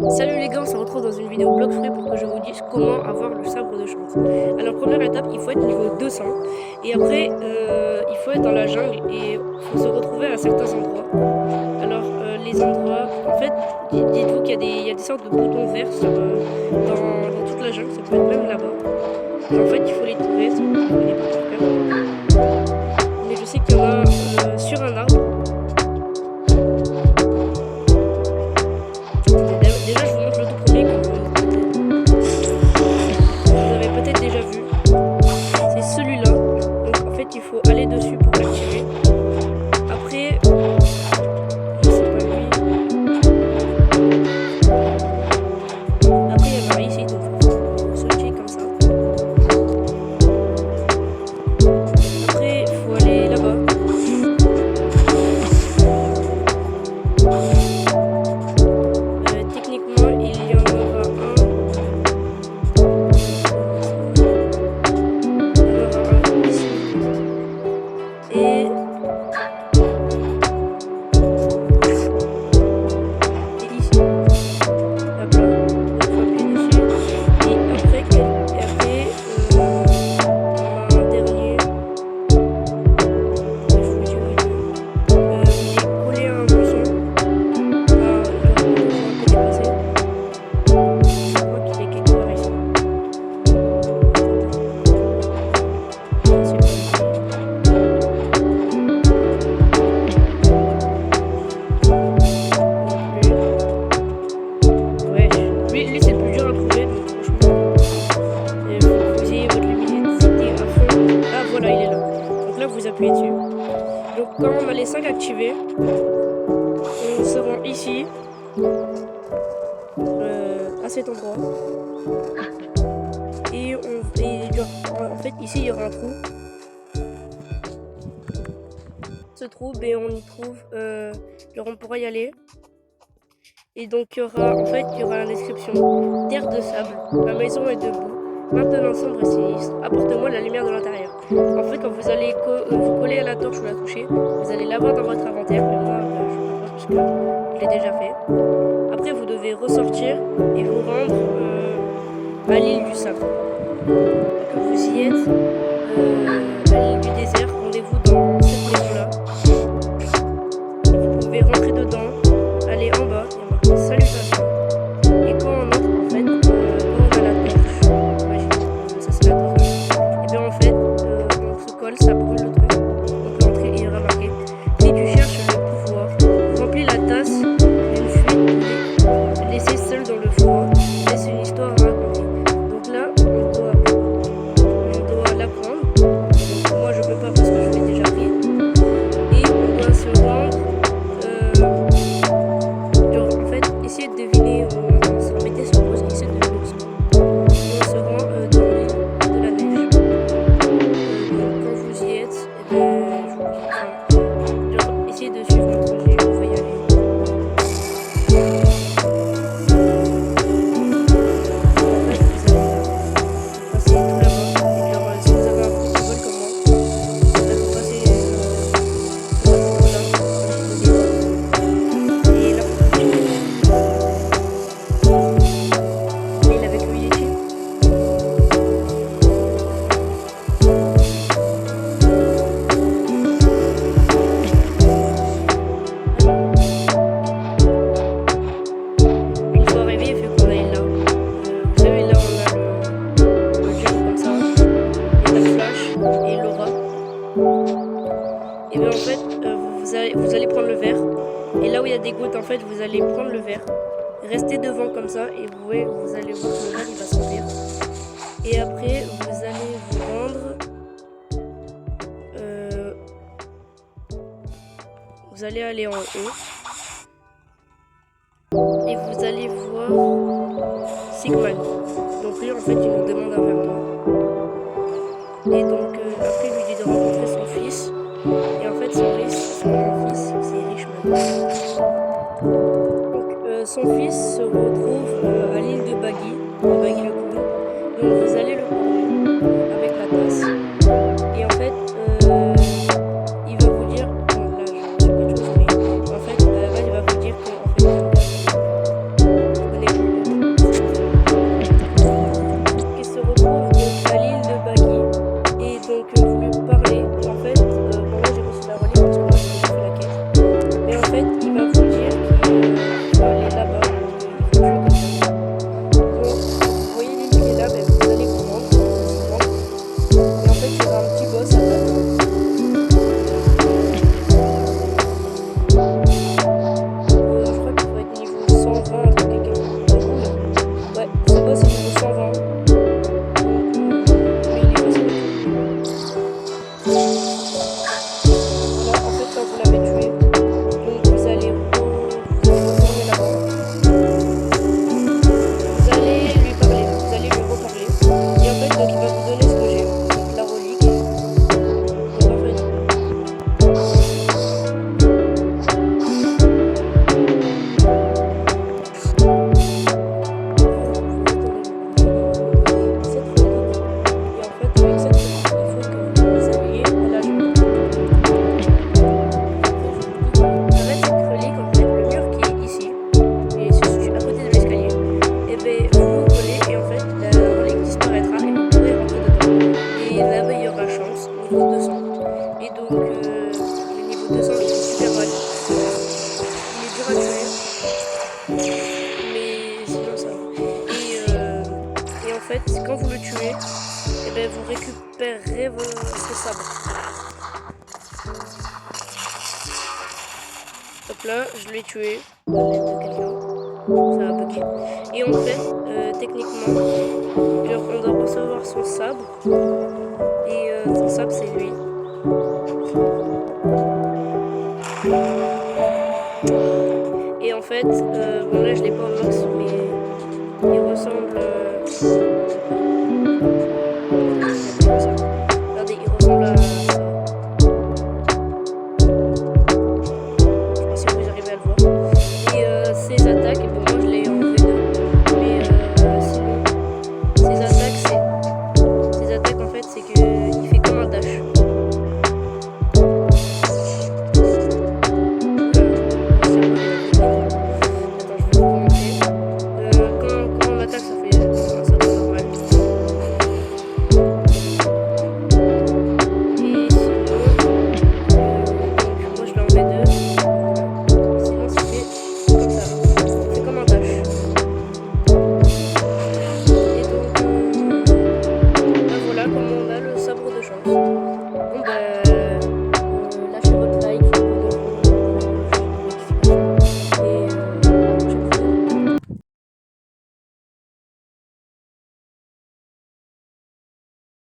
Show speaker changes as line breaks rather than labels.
Salut les gars, on se retrouve dans une vidéo Block Free pour que je vous dise comment avoir le sabre de chance. Alors première étape, il faut être niveau 200 et après il faut être dans la jungle et il faut se retrouver à certains endroits. Alors les endroits, en fait, dites-vous qu'il y a des sortes de boutons verts dans toute la jungle, ça peut être même là-bas. Et en fait, il faut les trouver, si vous ne connaissez pas par cœur. Mais je sais qu'il y en a sur un arbre. Déjà, je vous montre le tout premier que vous avez peut-être déjà vu. C'est celui-là. Donc en fait, il faut aller dessus pour l'activer. Après, c'est pas lui. Après, il y a Marie ici, donc il faut sauter comme ça. Après, il faut aller là-bas. Techniquement, il y en aura un. Ici. Et ici. Hop là. Donc, il faut appuyer dessus. Et après, on a un dernier. Je vous dis où il est collé à un buisson. Là, genre, on va un peu dépasser. Je crois qu'il est quelque part ici. C'est pas ici. Ouais, lui c'est le plus dur à trouver, donc franchement, il faut que vous ayez votre luminosité à fond. Ah voilà, il est là. Donc là, vous appuyez dessus. Donc quand on a les 5 activés, on se rend ici, à cet endroit. Et en fait, ici, il y aura un trou. Ce trou, on y trouve, genre on pourra y aller. Et donc il y aura la description: terre de sable, ma maison est debout, maintenant sombre et sinistre, apporte-moi la lumière de l'intérieur. En fait, quand vous allez vous coller à la torche ou la toucher, vous allez l'avoir dans votre inventaire, mais moi je ne peux pas parce que je l'ai déjà fait. Après, vous devez ressortir et vous rendre à l'île du sable. Quand vous y êtes, à l'île du désert, rendez-vous dans cette maison-là. Vous pouvez rentrer dedans, aller en bas, il y a marqué salutations. Et quand on entre, en fait, quand on a la torche, imagine, ça c'est la torche, et bien en fait, on se colle, ça brûle le truc. On peut entrer et il y aura marqué: si tu cherches le pouvoir, remplis la tasse d'une fuite laissée seule dans le froid. C'est une histoire à raconter. Donc là, on doit l'apprendre. Donc moi je peux pas parce que je l'ai déjà pris. Et on doit se rendre. Genre, en fait, essayez de deviner. On se remettait sur pause et essayez de deviner où c'est. Et on se rend dans l'île de la neige. Donc quand vous y êtes, je vous dis, genre, essayez de suivre mon trajet, on va y aller. Et bien en fait, vous allez prendre le verre. Et là où il y a des gouttes, en fait, vous allez prendre le verre. Restez devant comme ça. Et vous allez voir que le verre, il va se remplir. Et après, vous allez vous rendre. Vous allez aller en haut. Et vous allez voir Sigmal. Donc lui, en fait, il nous demande un verre noir. Et donc, après, il lui dit de rencontrer son fils. Et en fait, son fils, c'est Richman. Donc, son fils se retrouve à l'île de Baggy le Cool. Donc, vous allez le prendre avec la tasse. Et en fait, il va vous dire. Bon, là, je vais dire quelque chose, mais en fait, là, il va vous dire que en fait, fait, quand vous le tuez, et ben, vous récupérerez ce sabre. Hop là, je l'ai tué à l'aide de quelqu'un. Ça a bugué. Et en fait, techniquement, genre, on doit recevoir son sabre. Et son sabre, c'est lui. Et en fait, bon là, je l'ai pas au max.